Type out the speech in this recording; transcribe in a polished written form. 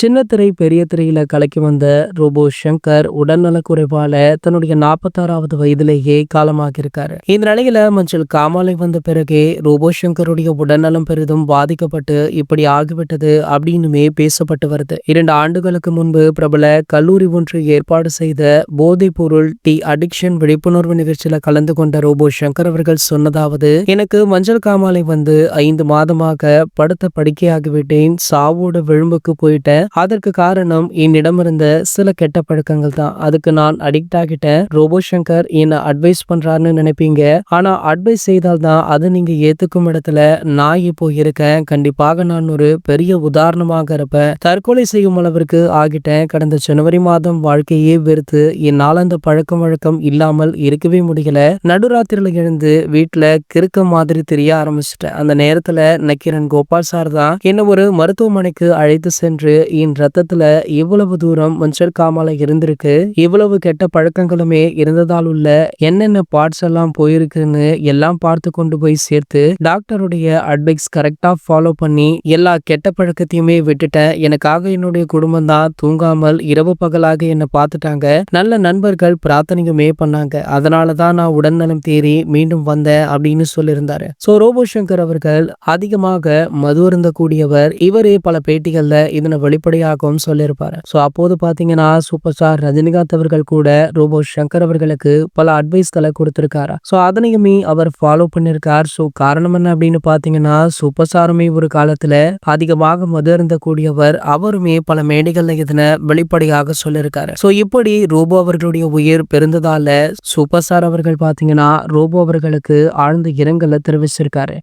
சின்ன திரை பெரிய திரையில கலக்கி வந்த ரோபோ சங்கர் உடல்நலக் குறைவால தன்னுடைய 46வது வயதிலேயே காலமாகியிருக்காரு. இந்த நிலையில மஞ்சள் காமாலை வந்த பிறகே ரோபோ சங்கருடைய உடல்நலம் பெரிதும் பாதிக்கப்பட்டு இப்படி ஆகிவிட்டது அப்படின்னுமே பேசப்பட்டு வருது. 2 ஆண்டுகளுக்கு முன்பு பிரபல கல்லூரி ஒன்று ஏற்பாடு செய்த போதைப் பொருள் டி அடிக்ஷன் விழிப்புணர்வு நிகழ்ச்சியில கலந்து கொண்ட ரோபோ சங்கர் அவர்கள் சொன்னதாவது, எனக்கு மஞ்சள் காமாலை வந்து 5 மாதமாக படுத்த படுக்கையாகிவிட்டேன். சாவோட விளிம்புக்கு போயிட்டேன். அதற்கு காரணம் என்னிடம் இருந்த சில கெட்ட பழக்கங்கள் தான். அதுக்கு நான் அடிக்ட் ஆகிட்டேன். ரோபோ சங்கர் என்ன அட்வைஸ் பண்றாருன்னு நினைப்பீங்க. ஆனா அட்வைஸ் செய்தால் தான் அது நீங்க ஏத்துக்கும் இடத்துல நான் இப்போ இருக்கேன். கண்டிப்பாக நான் ஒரு பெரிய உதாரணமாக இருப்பேன். தற்கொலை செய்யும் அளவிற்கு ஆகிட்டேன். கடந்த ஜனவரி மாதம் வாழ்க்கையே வெறுத்து என்னால் அந்த பழக்கம் வழக்கம் இல்லாமல் இருக்கவே முடியல. நடுராத்திரில எழுந்து வீட்டுல கிறுக்க மாதிரி தெரிய ஆரம்பிச்சிட்டேன். அந்த நேரத்துல நக்கீரன் கோபால் சார் தான் என்ன ஒரு மருத்துவமனைக்கு அழைத்து சென்று என் ரத்தத்துல இவ்வளவு தூரம் மஞ்சள் காமாலை இருந்திருக்கு, இவ்வளவு கெட்ட பழக்கங்களுமே இருந்ததால் உள்ள என்னென்ன பார்ட்ஸ் எல்லாம் போயிருக்குன்னு எல்லாம் பார்த்து கொண்டு போய் சேர்த்து டாக்டருடைய அட்வைஸ் கரெக்டா ஃபாலோ பண்ணி எல்லா கெட்ட பழக்கத்தையுமே விட்டுட்டேன். எனக்காக என்னுடைய குடும்பம் தான் தூங்காமல் இரவு பகலாக என்ன பார்த்துட்டாங்க. நல்ல நண்பர்கள் பிரார்த்தனையுமே பண்ணாங்க. அதனாலதான் நான் உடல்நலம் தேறி மீண்டும் வந்தேன் அப்படின்னு சொல்லியிருந்தாரு. சோ ரோபோ சங்கர் அவர்கள் அதிகமாக மது அருந்தக்கூடியவர். இவரே பல பேட்டிகள்ல இதனை வெளிப்படையாகவும் சொல்லியிருப்பாரு. சோ அப்போது பாத்தீங்கன்னா சூப்பர் ஸ்டார் ரஜினிகாந்த் அவர்கள் கூட ரோபோ சங்கர் அவர்களுக்கு பல அட்வைஸ்களை கொடுத்திருக்காரு. சோ அதனையுமே அவர் ஃபாலோ பண்ணிருக்கார். சோ காரணம் என்ன அப்படின்னு பாத்தீங்கன்னா சூப்பர் ஸ்டாருமே ஒரு காலத்துல அதிகமாக மது அருந்த கூடியவர். அவருமே பல மேடைகள்ல இதனை வெளிப்படையாக சொல்லியிருக்காரு. சோ இப்படி ரோபோ அவர்களுடைய உயிர் பெருந்ததால சூப்பர் ஸ்டார் அவர்கள் பாத்தீங்கன்னா ரோபோ அவர்களுக்கு ஆழ்ந்த இரங்கலை தெரிவிச்சிருக்காரு.